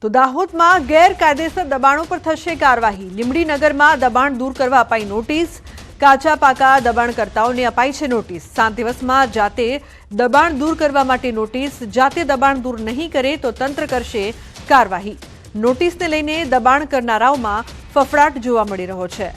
તો દાહોદમાં ગેરકાયદેસર દબાણો પર થશે કાર્યવાહી। લીંબડીનગરમાં દબાણ દૂર કરવા અપાઈ નોટિસ। કાચા પાકા દબાણકર્તાઓને અપાઈ છે નોટિસ। 7 દિવસમાં જાતે દબાણ દૂર કરવા માટે નોટિસ। જાતે દબાણ દૂર નહીં કરે તો તંત્ર કરશે કાર્યવાહી। નોટિસને લઈને દબાણ કરનારાઓમાં ફફડાટ જોવા મળી રહ્યો છે।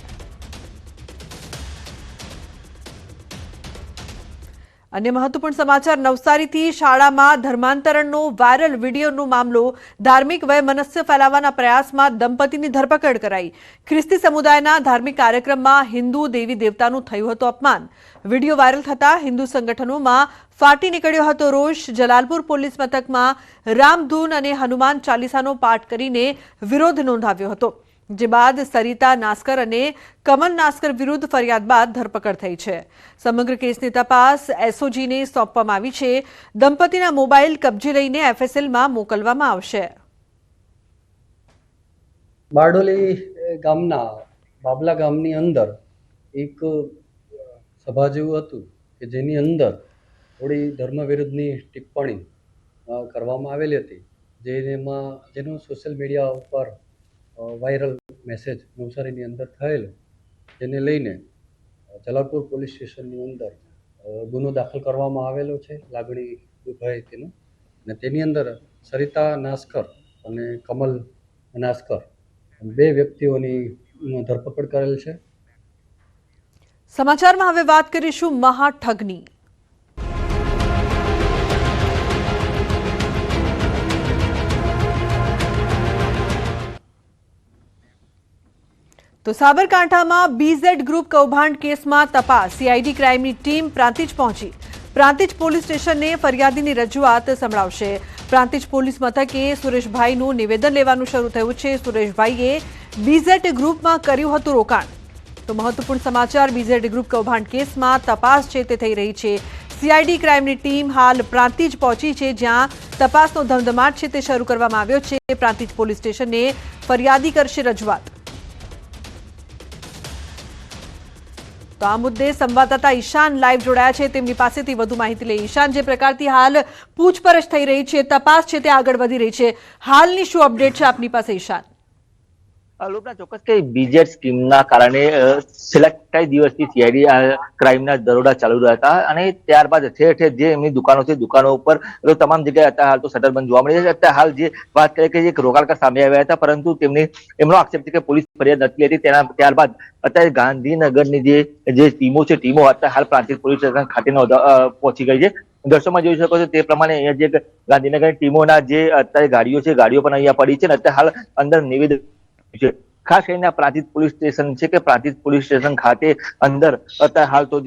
अन्य महत्वपूर्ण समाचार नवसारीथी शाळामां धर्मांतरणनो वायरल विडियोनो मामलो। धार्मिक वैमनस्य फैलाववाना प्रयासमां दंपतीनी धरपकड़ कराई। ख्रिस्ती समुदायना धार्मिक कार्यक्रममां हिंदू देवी देवतानुं थयुं हतुं अपमान। विडियो वायरल थता हिंदू संगठनोमां फाटी निकळ्यो हतो रोष। जलालपुर पोलीस मथकमां रामधून अने हनुमान चालीसानो पाठ करीने विरोध नोंधाव्यो हतो। जे बाद सरिता नास्कर अने कमल नास्कर विरुद्ध फरियाद बाद धरपकड़ थई छे। समग्र केसनी तपास एसओजीने सोंपवामां आवी छे। दंपतीना मोबाइल कब्जे लईने एफएसएलमां मोकलवामां आवशे। बारडोली गामना बाबला गामनी अंदर एक सभा जेवुं हतुं के जेनी अंदर थोड़ी धर्म विरुद्धनी टिप्पणी करवामां आवेली हती। जेनो सोशल मीडिया पर वायरल मैसेज नवसारीनी अंदर थयेलो, जेने लईने जलालपुर पोलीस स्टेशननी अंदर गुनो दाखल करवामां आवेलो छे। लागणी दुभाय तेनो ने तेनी अंदर सरिता नास्कर अने कमल नास्कर बे व्यक्तिओनी धरपकड़ करेल छे। समाचारमां हवे वात करीशुं महाठगनी। तो साबरकांठामां बीजेड ग्रुप कौभांड केसमां तपास। सीआईडी क्राइमनी टीम प्रांतिज पहोंची। प्रांतिज पोलीस स्टेशनने फरियादीनी रजूआत संभळावशे। प्रांतिज पोलीस मथके सुरेशभाईनुं निवेदन लेवानुं शरू थयुं छे। सुरेशभाईए बीजेड ग्रुपमां कर्युं हतुं रोकाण। तो महत्वपूर्ण समाचार बीजेड ग्रुप कौभांड केसमां तपास छे ते थई रही छे। सीआईडी क्राइमनी टीम हाल प्रांतिज पहोंची छे, ज्यां तपासनो धमधमाट छे ते शरू करवामां આવ્યો છે। प्रांतिज पोलीस स्टेशने फरियादी करशे रजूआत। तो आ मुद्दे संवाददाता ईशान लाइव जोड़ाया है, तेमनी पासेथी वधु माहिती लई। ईशान, जे प्रकारथी हाल पूछपरछ थई रही है, तपास छे ते आगळ वधी रही है, हालनी शुं अपडेट छे आपनी पासे ईशान? लोकना ચોક્કસ કે બીજેડ સ્કીમના કારણે છેલ્લા કઈ દિવસથી સીઆઈડી ક્રાઇમના દરોડા ચાલુ રહ્યા હતા અને ત્યારબાદ ઠેર ઠેર જે એમની દુકાનો છે દુકાનો ઉપર તમામ જગ્યાએ અત્યારે હાલ તો શટરબંધ જોવા મળી છે। અત્યારે હાલ જે વાત કરીએ કે એક રોકાણકાર સામે આવ્યા હતા, પરંતુ એમનો આક્ષેપ છે કે પોલીસ ફરિયાદ નથી હતી। ત્યારબાદ અત્યારે ગાંધીનગરની જે ટીમો છે ટીમો અત્યારે હાલ પ્રાંતિજ પોલીસ સ્ટેશન ખાતે પહોંચી ગઈ છે। દર્શકમાં જોઈ શકો છો તે પ્રમાણે અહીંયા જે ગાંધીનગરની ટીમોના જે અત્યારે ગાડીઓ છે ગાડીઓ પણ અહીંયા પડી છે અને અત્યારે હાલ અંદર નિવેદન ખાસ કરીને પ્રાંતિજ પોલીસ સ્ટેશન છે કે પ્રાંતિજ પોલીસ સ્ટેશન ખાતે અંદર અત્યારે હાલ તો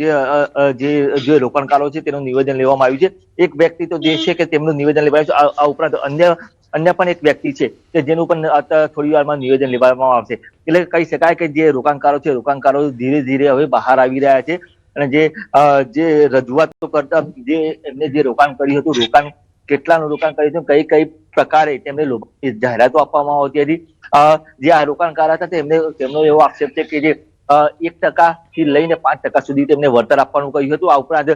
જે રોકાણકારો છે તેનું નિવેદન લેવામાં આવ્યું છે। એક વ્યક્તિ તો જે છે કે તેમનું નિવેદન લેવાયું છે। આ ઉપરાંત અન્ય પણ એક વ્યક્તિ છે કે જેનું પણ થોડી વારમાં નિવેદન લેવામાં આવશે। એટલે કહી શકાય કે જે રોકાણકારો ધીરે ધીરે હવે બહાર આવી રહ્યા છે અને જે રજૂઆતો કરતા એમને જે રોકાણ કર્યું હતું, રોકાણ કેટલાનું રોકાણ કર્યું હતું, કઈ પ્રકારે તેમને જાહેરાતો આપવામાં આવતી હતી, જે આ રોકાણકાર હતા તેમનો એવો આક્ષેપ છે કે જે 1% થી લઈને 5% સુધી તેમને વળતર આપવાનું કહ્યું હતું। આ ઉપરાંત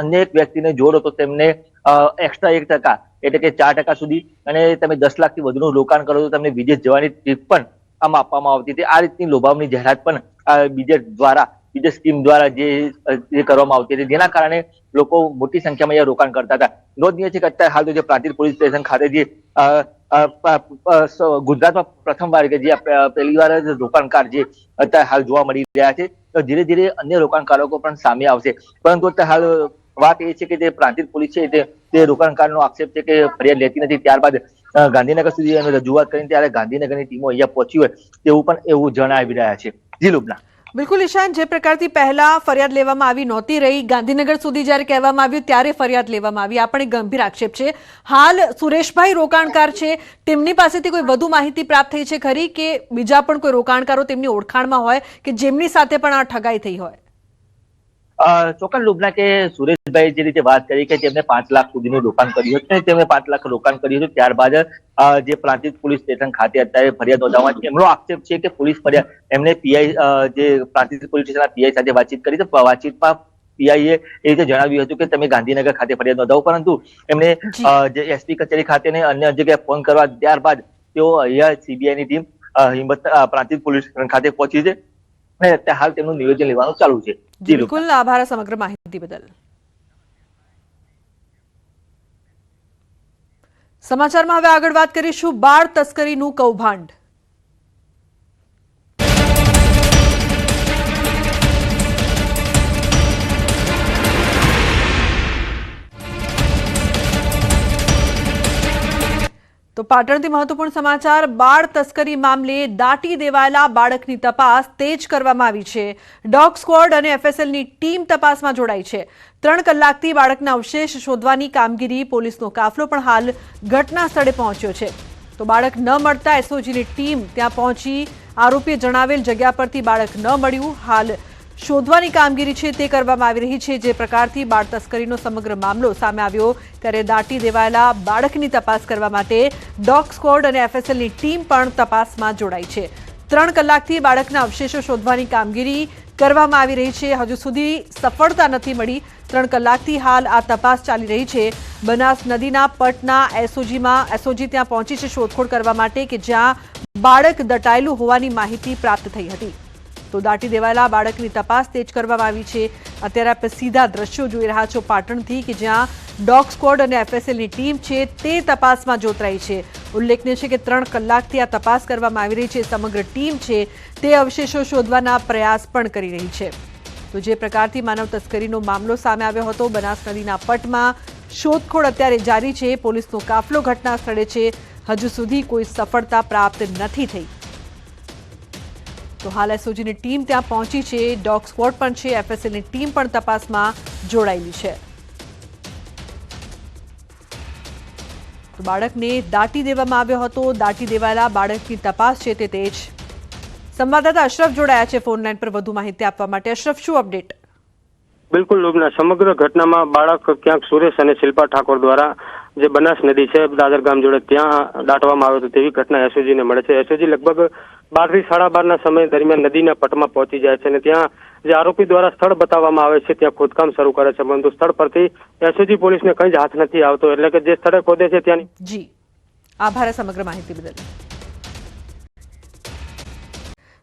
અન્ય એક વ્યક્તિને જોડો તો તેમને એક્સ્ટ્રા 1% એટલે કે 4% સુધી અને તમે 10 લાખથી વધુનું રોકાણ કરો તો તમને વિદેશ જવાની ટ્રીપ પણ આમાં આપવામાં આવતી હતી। આ રીતની લોભામણી જાહેરાત પણ બીજેડ સ્કીમ દ્વારા જે કરવામાં આવતી હતી, જેના કારણે લોકો મોટી સંખ્યામાં અહીંયા રોકાણ કરતા હતા। નોંધનીય છે કે અત્યારે હાલ તો જે પ્રાંતિજ પોલીસ સ્ટેશન ખાતે જે ગુજરાતમાં પ્રથમવાર કે જે પહેલી વાર જ રોકાણકાર જે અત્યારે હાલ જોવા મળી રહ્યા છે, તો ધીરે ધીરે અન્ય રોકાણકારો પણ સામે આવશે। પરંતુ અત્યારે હાલ વાત એ છે કે જે પ્રાંતિજ પોલીસ છે તે રોકાણકારનો આક્ષેપ છે કે ફરિયાદ લેતી નથી। ત્યારબાદ ગાંધીનગર સુધી એની રજૂઆત કરીને ત્યારે ગાંધીનગરની ટીમો અહીંયા પહોંચી હોય તેવું પણ એવું જણાવી રહ્યા છે। જી લુબના। बिल्कुल ईशान, जे प्रकारथी पहला फरियाद लेवामां आवी नहोती रही, गांधीनगर सुधी ज्यारे कहेवामां आव्युं त्यारे फरियाद लेवामां आवी, आ पण एक गंभीर आक्षेप छे। हाल सुरेशभाई रोकाणकार छे, तेमनी पासेथी कोई वधु माहिती प्राप्त थई छे खरी के बीजा पण कोई रोकाणकारो तेमनी ओळखाणमां होय के जेमनी साथे पण आ ठगाई थई होय? ચોક્કસ લુબના કે સુરેશભાઈ જે રીતે વાત કરી કે તેમને 5 લાખ સુધીનું રોકાણ કર્યું હતું, તેમને 5 લાખ રોકાણ કર્યું હતું, ત્યારબાદ જે પ્રાંતિજ પોલીસ સ્ટેશન ખાતે અત્યારે ફરિયાદ નોંધાવવા એમનો આક્ષેપ છે કે પોલીસ ફરિયાદ એમને પીઆઈ જે પ્રાંતિજ પોલીસ સ્ટેશનના પીઆઈ સાથે વાતચીત કરી તો વાતચીતમાં પીઆઈએ એ રીતે જણાવ્યું હતું કે તમે ગાંધીનગર ખાતે ફરિયાદ નોંધાવો, પરંતુ એમણે જે એસપી કચેરી ખાતે ને અન્ય જગ્યાએ ફોન કરવા ત્યારબાદ તેઓ અહીંયા સીબીઆઈની ટીમ હિંમત પ્રાંતિજ પોલીસ સ્ટેશન ખાતે પહોંચી છે અને હાલ તેમનું નિવેદન લેવાનું ચાલુ છે. બિલકુલ, આભાર સમગ્ર માહિતી બદલ. સમાચારમાં હવે આગળ વાત કરીશું બાળ તસ્કરીનું કૌભાંડ. તો પાટણથી મહત્વપૂર્ણ સમાચાર. બાળ તસ્કરી મામલે દાટી દેવાયેલા બાળકની તપાસ તેજ કરવામાં આવી છે. ડોગ સ્ક્વોડ અને એફએસએલની ટીમ તપાસમાં જોડાઈ છે. 3 કલાકથી બાળકના અવશેષ શોધવાની કામગીરી, પોલીસનો કાફલો પણ હાલ ઘટના સ્થળે પહોંચ્યો છે. તો બાળક ન મળતા એસઓજીની ટીમ ત્યાં પહોંચી. આરોપીએ જણાવેલ જગ્યા પરથી બાળક ન મળ્યું. હાલ શોધવાની કામગીરી છે તે કરવામાં આવી રહી છે. જે પ્રકારથી બાળ તસ્કરીનો સમગ્ર મામલો સામે આવ્યો ત્યારે દાટી દેવાયેલા બાળકની તપાસ કરવા માટે ડોગ સ્ક્વોડ અને એફએસએલની ટીમ પણ તપાસમાં જોડાઈ છે. 3 કલાકથી બાળકના અવશેષો શોધવાની કામગીરી કરવામાં આવી રહી છે. હજુ સુધી સફળતા નથી મળી. 3 કલાકથી હાલ આ તપાસ ચાલી રહી છે. બનાસ નદીના પટના એસઓજી ત્યાં પહોંચી છે શોધખોળ કરવા માટે કે જ્યાં બાળક દટાયેલું હોવાની માહિતી પ્રાપ્ત થઈ હતી. તો દાટી દેવાયેલા બાળકની તપાસ તેજ કરવામાં આવી છે. અત્યારે આપણે સીધા દ્રશ્યો જોઈ રહ્યા છો પાટણથી કે જ્યાં ડોગ સ્ક્વોડ અને એફએસએલની ટીમ છે તે તપાસમાં જોતરાઈ છે. ઉલ્લેખનીય છે કે 3 કલાકથી આ તપાસ કરવામાં આવી રહી છે. સમગ્ર ટીમ છે તે અવશેષો શોધવાના પ્રયાસ પણ કરી રહી છે. તો જે પ્રકારથી માનવ તસ્કરીનો મામલો સામે આવ્યો હતો બનાસ નદીના પટમાં, શોધખોળ અત્યારે જારી છે. પોલીસનો કાફલો ઘટના સ્થળે છે. હજુ સુધી કોઈ સફળતા પ્રાપ્ત નથી થઈ. તો હાલ એસઓજીની ટીમ ત્યાં પહોંચી છે. ડોગ સ્ક્વોડ પણ છે, એફએસએલની ટીમ પણ તપાસમાં જોડાયેલી છે. તો બાળકને દાટી દેવામાં આવ્યો હતો. દાટી દેવાયેલા બાળકની તપાસ છે તે તેજ. સંવાદદાતા અશરફ જોડાયા છે ફોન લાઈન પર વધુ માહિતી આપવા માટે. અશરફ, શું અપડેટ? બિલકુલ લુબના, સમગ્ર ઘટનામાં બાળક ક્યાંક સુરેશ અને શિલ્પા ઠાકોર દ્વારા જે બનાસ નદી છે દાદર ગામ જોડે ત્યાં દાટવામાં આવ્યો હતો તેવી ઘટના એસઓજીને મળે છે. એસઓજી લગભગ 12 થી 12:30 સમય દરમિયાન નદીના પટમાં પહોંચી જાય છે અને ત્યાં જે આરોપી દ્વારા સ્થળ બતાવવામાં આવે છે ત્યાં ખોદકામ શરૂ કરે છે, પરંતુ સ્થળ પરથી એસઓજી પોલીસને કંઈ જ હાથ નથી આવતો. એટલે કે જે સ્થળે ખોદે છે ત્યાંની. જી, આભાર સમગ્ર માહિતી બદલ.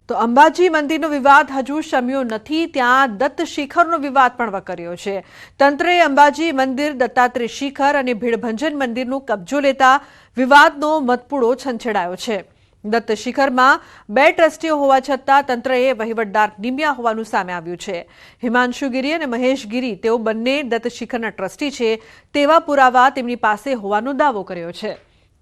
તો અંબાજી મંદિરનો વિવાદ હજુ શમ્યો નથી. ત્યાં દત્ત શિખરનો વિવાદ પણ વકર્યો છે. તંત્રએ અંબાજી મંદિર, દત્તાત્રેય શિખર અને ભીડભંજન મંદિરનો કબજો લેતા વિવાદનો મતપૂડો છંછેડાયો છે. દત્ત શિખરમાં 2 ટ્રસ્ટીઓ હોવા છતાં તંત્રએ વહીવટદાર નિમ્યા હોવાનું સામે આવ્યું છે. હિમાંશુ ગિરી અને મહેશ ગિરી તેઓ બંને દત્ત શિખરના ટ્રસ્ટી છે તેવા પુરાવા તેમની પાસે હોવાનો દાવો કર્યો છે.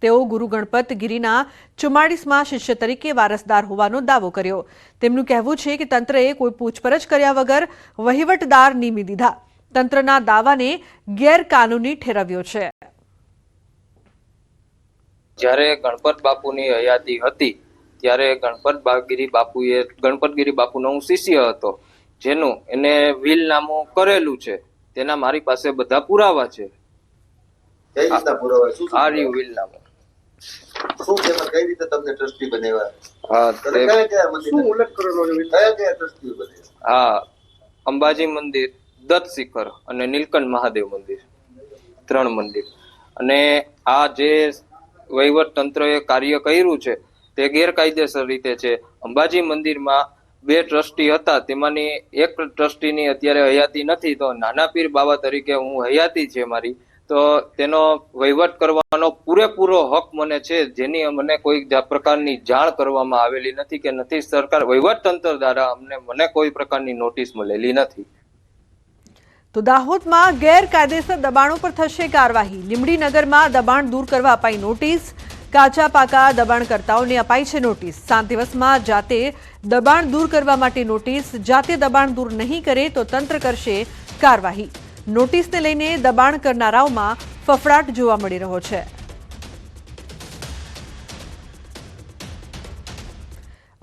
તેઓ ગુરુ ગણપત ગિરીના 44માં શિષ્ય તરીકે વારસદાર હોવાનો દાવો કર્યો. તેમનું કહેવું છે કે તંત્રએ કોઈ પૂછપરછ કર્યા વગર વહીવટદાર નિમી દીધા. તંત્રના દાવાને ગેરકાનૂની ઠેરવ્યો છે. જ્યારે ગણપત બાપુની હયાતી હતી ત્યારે ગણપતગીરી બાપુનો હું શિષ્ય હતો, જેનું એને વીલનામું કરેલું છે. તેના મારી પાસે બધા પુરાવા છે. આ રહ્યું વીલનામું. શું તેમાં કઈ રીતે તમને ટ્રસ્ટી બનાવ્યા? શું ઉલ્લેખ કરેલો છે? કયા ટ્રસ્ટી બનાવ્યા? હા, અંબાજી મંદિર, દત્ત શિખર અને નીલકંઠ મહાદેવ મંદિર, 3 મંદિર. અને આ જે વહીવટ તંત્રએ કાર્ય કર્યું છે તે ગેરકાયદેસર રીતે છે. અંબાજી મંદિરમાં 2 ટ્રસ્ટી હતા, તેમાંની એક ટ્રસ્ટીની અત્યારે હયાતી નથી, તો નાના પીર બાવા તરીકે હું હયાતી છે મારી, તો તેનો વહીવટ કરવાનો પૂરેપૂરો હક મને છે, જેની મને કોઈ પ્રકારની જાણ કરવામાં આવેલી નથી કે નથી સરકાર વહીવટ તંત્ર દ્વારા મને કોઈ પ્રકારની નોટિસ મળેલી નથી. તો દાહોદમાં ગેરકાયદેસર દબાણો પર થશે કાર્યવાહી. લીંબડીનગરમાં દબાણ દૂર કરવા અપાઈ નોટિસ. કાચા પાકા દબાણકર્તાઓને અપાઈ છે નોટિસ. 7 દિવસમાં જાતે દબાણ દૂર કરવા માટે નોટિસ. જાતે દબાણ દૂર નહીં કરે તો તંત્ર કરશે કાર્યવાહી. નોટિસને લઈને દબાણ કરનારાઓમાં ફફડાટ જોવા મળી રહ્યો છે.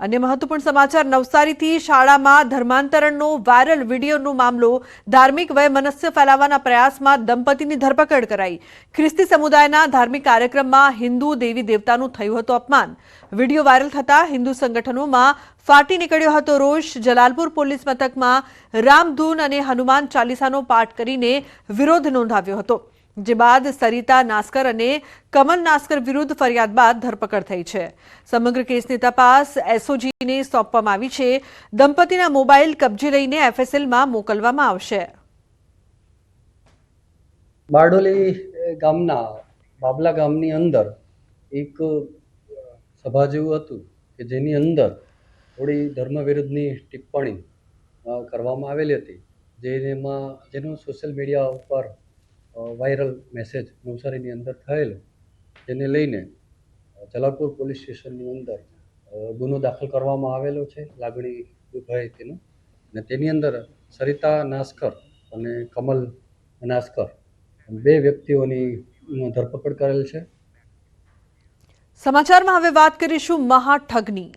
अन्य महत्वपूर्ण समाचार नवसारीथी शाळाમાં ધર્માંતરણનો વાયરલ વિડીયોનો મામલો ધાર્મિક વયમનસ્ય ફેલાવવાના પ્રયાસમાં દંપતીની ધરપકડ કરાઈ। ખ્રિસ્તી સમુદાયના ધાર્મિક કાર્યક્રમમાં હિન્દુ દેવી દેવતાનું થયું હતું અપમાન। વિડીયો વાયરલ થતા હિન્દુ સંગઠનોમાં ફાટી નીકળ્યો હતો રોષ। જલાલપુર પોલીસ મથકમાં રામધૂન અને હનુમાન ચાલીસાનો પાઠ કરીને વિરોધ નોંધાવ્યો હતો, જે બાદ સરિતા નાસ્કર અને કમલ નાસ્કર વિરુદ્ધ ફરિયાદ બાદ ધરપકડ થઈ છે। સમગ્ર કેસની તપાસ એસઓજીને સોંપવામાં આવી છે। દંપતીના મોબાઈલ કબજે લઈને એફએસએલમાં મોકલવામાં આવશે। બારડોલી ગામના બાબલા ગામની અંદર એક સભા જેવું હતું કે જેની અંદર થોડી ધર્મ વિરુદ્ધની ટિપ્પણી કરવામાં આવેલી હતી, જેનો સોશિયલ મીડિયા ઉપર વાયરલ મેસેજ નવસારીની અંદર થયેલો, જેને લઈને જલાલપુર પોલીસ સ્ટેશનની અંદર ગુનો દાખલ કરવામાં આવેલો છે લાગણી દુભાઈ તેનો, અને તેની અંદર સરિતા નાસ્કર અને કમલ નાસ્કર બે વ્યક્તિઓની ધરપકડ કરેલ છે। સમાચારમાં હવે વાત કરીશું મહાઠગની।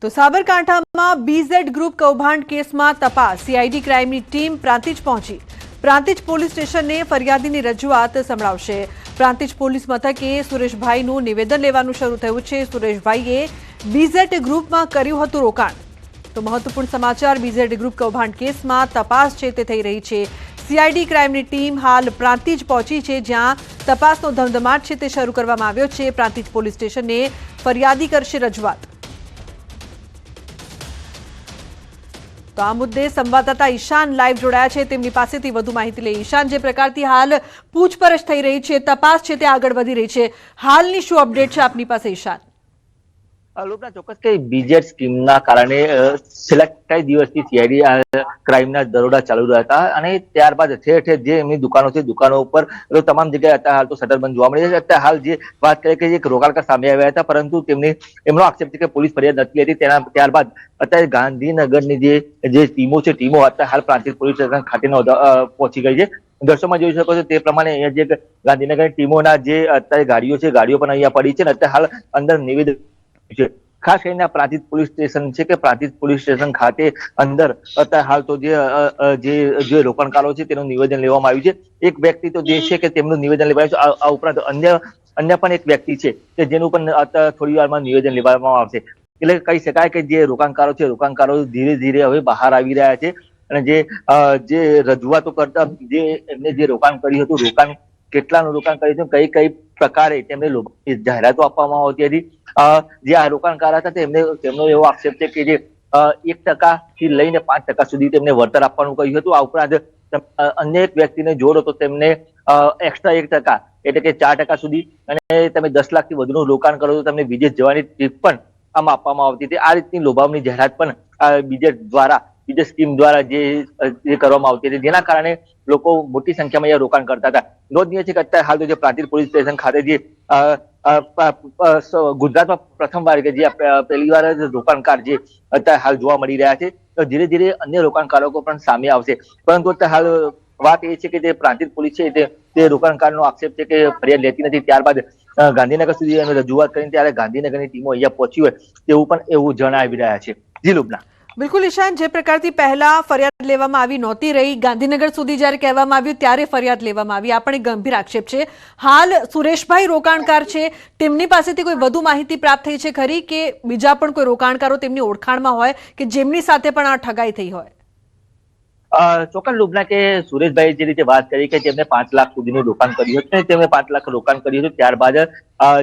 તો સાબરકાંઠામાં બીઝેડ ગ્રુપ કૌભાંડ કેસમાં તપાસ સીઆઈડી ક્રાઇમની ટીમ પ્રાંતિજ પહોંચી। પ્રાંતિજ પોલીસ સ્ટેશને ફરિયાદીની રજૂઆત સંભળાવશે। પ્રાંતિજ પોલીસ મથકે સુરેશભાઈનું નિવેદન લેવાનું શરૂ થયું છે। સુરેશભાઈએ બીઝેડ ગ્રુપમાં કર્યું હતું રોકાણ। તો મહત્વપૂર્ણ સમાચાર, બીઝેડ ગ્રુપ કૌભાંડ કેસમાં તપાસ છે તે થઈ રહી છે। સીઆઈડી ક્રાઇમની ટીમ હાલ પ્રાંતિજ પહોંચી છે, જ્યાં તપાસનો ધમધમાટ છે તે શરૂ કરવામાં આવ્યો છે। પ્રાંતિજ પોલીસ સ્ટેશને ફરિયાદી કરશે રજૂઆત। તો આ મુદ્દે સંવાદદાતા ઈશાન લાઈવ જોડાયા છે, તેમની પાસેથી વધુ માહિતી લઈ। ઈશાન, જે પ્રકારથી હાલ પૂછપરછ થઈ રહી છે, તપાસ છે તે આગળ વધી રહી છે, હાલની શું અપડેટ છે આપની પાસે ઈશાન? લોપના ચોક્કસ કે બીજેડ સ્કીમના કારણે છેલ્લા કઈ દિવસથી સીઆઈડી ક્રાઇમના દરોડા ચાલુ રહ્યા હતા, અને ત્યારબાદ ઠેર ઠેર જે એમની દુકાનો છે, દુકાનો ઉપર તમામ જગ્યાએ અત્યારે હાલ તો શટરબંધ જોવા મળી છે। અત્યારે હાલ જે વાત કરીએ કે એક રોકાણકાર સામે આવ્યા હતા, પરંતુ એમનો આક્ષેપ છે કે પોલીસ ફરિયાદ નથી હતી। ત્યારબાદ અત્યારે ગાંધીનગરની જે ટીમો છે, ટીમો અત્યારે હાલ પ્રાંતિજ પોલીસ સ્ટેશન ખાતે પહોંચી ગઈ છે। દર્શકમાં જોઈ શકો છો તે પ્રમાણે અહીંયા જે ગાંધીનગરની ટીમોના જે અત્યારે ગાડીઓ છે, ગાડીઓ પણ અહીંયા પડી છે, અને અત્યારે હાલ અંદર નિવેદન ખાસ કરીને પ્રાંતિજ પોલીસ સ્ટેશન છે કે પ્રાંતિજ પોલીસ સ્ટેશન ખાતે અંદર અત્યારે હાલ તો જે રોકાણકારો છે તેનું નિવેદન લેવામાં આવ્યું છે। એક વ્યક્તિ તો જે છે કે તેમનું નિવેદન લેવાયું છે, આ ઉપરાંત અન્ય પણ એક વ્યક્તિ છે કે જેનું પણ થોડી વારમાં નિવેદન લેવામાં આવશે। એટલે કહી શકાય કે જે રોકાણકારો છે, રોકાણકારો ધીરે ધીરે હવે બહાર આવી રહ્યા છે, અને જે રજૂઆતો કરતા એમને જે રોકાણ કર્યું હતું, રોકાણ કેટલાનું રોકાણ કર્યું હતું, કઈ પ્રકારે તેમને જાહેરાતો આપવામાં આવતી હતી, જે આ રોકાણકાર હતા તેમનો એવો આક્ષેપ છે કે જે 1% થી લઈને 5% સુધી તેમને વળતર આપવાનું કહ્યું હતું। આ ઉપરાંત અન્ય એક વ્યક્તિને જોડો તો તેમને એક્સ્ટ્રા 1% એટલે કે 4% સુધી, અને તમે 10 લાખથી વધુનું રોકાણ કરો તો તમને વિદેશ જવાની ટ્રીપ પણ આમાં આપવામાં આવતી હતી। આ રીતની લોભામણી જાહેરાત પણ બીજેડ સ્કીમ દ્વારા જે કરવામાં આવતી હતી, જેના કારણે લોકો મોટી સંખ્યામાં અહીંયા રોકાણ કરતા હતા। નોંધનીય છે કે અત્યારે હાલ તો જે પ્રાંતિજ પોલીસ સ્ટેશન ખાતે જે ગુજરાતમાં પ્રથમવાર કે જે પહેલી વાર રોકાણકાર જે અત્યારે હાલ જોવા મળી રહ્યા છે, તો ધીરે ધીરે અન્ય રોકાણકારો પણ સામે આવશે। પરંતુ અત્યારે હાલ વાત એ છે કે જે પ્રાંતિજ પોલીસ છે તે રોકાણકારનો આક્ષેપ છે કે ફરિયાદ લેતી નથી, ત્યારબાદ ગાંધીનગર સુધી એની રજૂઆત કરીને ત્યારે ગાંધીનગરની ટીમો અહીંયા પહોંચી હોય તેવું પણ એવું જણાવી રહ્યા છે। જી લુબના। બિલકુલ ઈશાન, જે પ્રકારથી પહેલા ફરિયાદ લેવામાં આવી નહોતી રહી, ગાંધીનગર સુધી જ્યારે કહેવામાં આવ્યું ત્યારે ફરિયાદ લેવામાં આવી, આ પણ એક ગંભીર આક્ષેપ છે। હાલ સુરેશભાઈ રોકાણકાર છે, તેમની પાસેથી કોઈ વધુ માહિતી પ્રાપ્ત થઈ છે ખરી કે બીજા પણ કોઈ રોકાણકારો તેમની ઓળખાણમાં હોય કે જેમની સાથે પણ આ ઠગાઈ થઈ હોય? ચોક્કસ લુબના કે સુરેશભાઈ જે રીતે વાત કરી કે તેમને 5 લાખ સુધીનું રોકાણ કર્યું હતું, તેમને 5 લાખ રોકાણ કર્યું હતું, ત્યારબાદ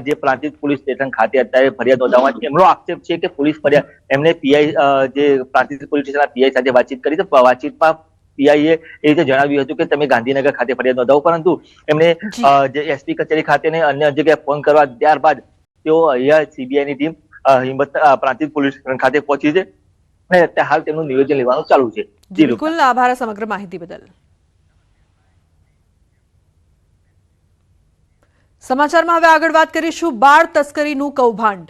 જે પ્રાંતિજ પોલીસ સ્ટેશન ખાતે અત્યારે ફરિયાદ નોંધાવવા એમનો આક્ષેપ છે કે પોલીસ ફરિયાદ એમને પીઆઈ જે પ્રાંતિજ પોલીસ સ્ટેશનના પીઆઈ સાથે વાતચીત કરી, તો વાતચીતમાં પીઆઈએ એ રીતે જણાવ્યું હતું કે તમે ગાંધીનગર ખાતે ફરિયાદ નોંધાવો, પરંતુ એમને જે એસપી કચેરી ખાતે ને અન્ય જગ્યાએ ફોન કરવા ત્યારબાદ તેઓ અહીંયા સીબીઆઈની ટીમ પ્રાંતિજ પોલીસ સ્ટેશન ખાતે પહોંચી છે, અને અત્યારે હાલ તેમનું નિવેદન લેવાનું ચાલુ છે। બિલકુલ, આભાર સમગ્ર માહિતી બદલ। સમાચારમાં હવે આગળ વાત કરીશું બાળ તસ્કરીનું કૌભાંડ।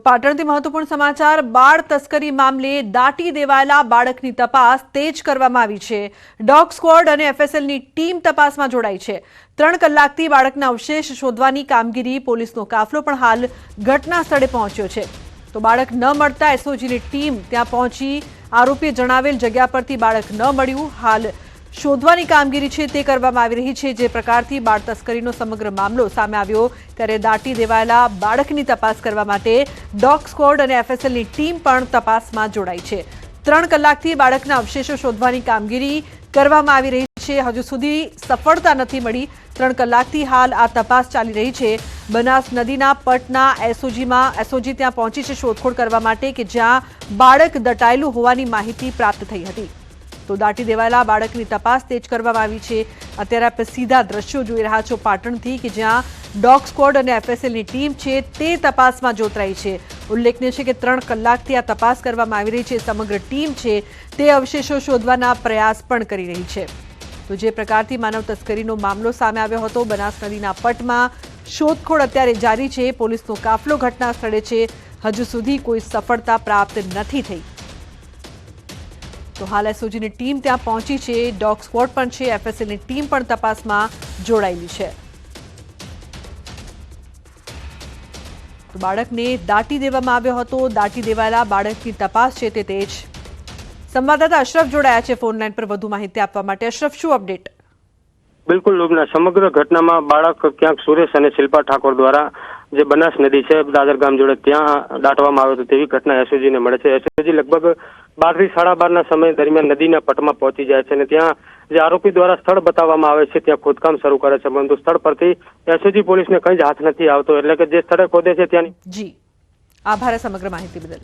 પાટણથી મહત્વપૂર્ણ સમાચાર બાળ તસ્કરી મામલે દાટી દેવાયેલા બાળકની તપાસ તેજ કરવામાં આવી છે. ડોગ સ્ક્વોડ અને એફએસએલની ટીમ તપાસમાં જોડાઈ છે. 3 કલાકથી બાળકના અવશેષ શોધવાની કામગીરી પોલીસનો કાફલો પણ હાલ ઘટના સ્થળે પહોંચ્યો છે. તો બાળક ન મળતા એસઓજીની ટીમ ત્યાં પહોંચી આરોપીએ જણાવેલ જગ્યા પરથી બાળક ન મળ્યું. હાલ શોધવાની કામગીરી છે તે કરવામાં આવી રહી છે. જે પ્રકારથી બાળ તસ્કરીનો સમગ્ર મામલો સામે આવ્યો ત્યારે દાટી દેવાયેલા બાળકની તપાસ કરવા માટે ડોગ સ્ક્વોડ અને એફએસએલની ટીમ પણ તપાસમાં જોડાઈ છે. 3 કલાકથી બાળકના અવશેષો શોધવાની કામગીરી કરવામાં આવી રહી છે. હજુ સુધી સફળતા નથી મળી. 3 કલાકથી હાલ આ તપાસ ચાલી રહી છે. બનાસ નદીના પટના એસઓજી ત્યાં પહોંચી છે શોધખોળ કરવા માટે કે જ્યાં બાળક દટાયેલું હોવાની માહિતી પ્રાપ્ત થઈ હતી. તો દાટી દેવાયેલા બાળકની તપાસ તેજ કરવામાં આવી છે. અત્યારે આપણે સીધા દ્રશ્યો જોઈ રહ્યા છો પાટણથી કે જ્યાં ડોગ સ્ક્વોડ અને એફએસએલની ટીમ છે તે તપાસમાં જોતરાઈ છે. ઉલ્લેખનીય છે કે 3 કલાકથી આ તપાસ કરવામાં આવી રહી છે. સમગ્ર ટીમ છે તે અવશેષો શોધવાના પ્રયાસ પણ કરી રહી છે. તો જે પ્રકારથી માનવ તસ્કરીનો મામલો સામે આવ્યો હતો બનાસ નદીના પટમાં શોધખોળ અત્યારે જારી છે. પોલીસનો કાફલો ઘટના સ્થળે છે. હજુ સુધી કોઈ સફળતા પ્રાપ્ત નથી થઈ. તો હાલ એસઓજીની ટીમ ત્યાં પહોંચી છે. ડોગ સ્ક્વોડ પણ છે. એફએસએલની ટીમ પણ તપાસમાં જોડાયેલી છે. તો બાળકને દાટી દેવામાં આવ્યો હતો. દાટી દેવાયેલા બાળકની તપાસ છે તે તેજ. સંવાદદાતા અશરફ જોડાયા છે ફોન લાઈન પર વધુ માહિતી આપવા માટે. અશરફ, શું અપડેટ? બિલકુલ લુબના, સમગ્ર ઘટનામાં બાળક ક્યાંક સુરેશ અને શિલ્પા ઠાકોર દ્વારા જે બનાસ નદી છે દાદર ગામ જોડે ત્યાં દાટવામાં આવ્યો હતો તેવી ઘટના એસઓજીને મળે છે. એસઓજી લગભગ 12 થી 12:30 સમય દરમિયાન નદીના પટમાં પહોંચી જાય છે અને ત્યાં જે આરોપી દ્વારા સ્થળ બતાવવામાં આવે છે ત્યાં ખોદકામ શરૂ કરે છે. પરંતુ સ્થળ પરથી એસઓજી પોલીસને કંઈ જ હાથ નથી આવતો. એટલે કે જે સ્થળે ખોદે છે ત્યાંની જી, આભાર સમગ્ર માહિતી બદલ.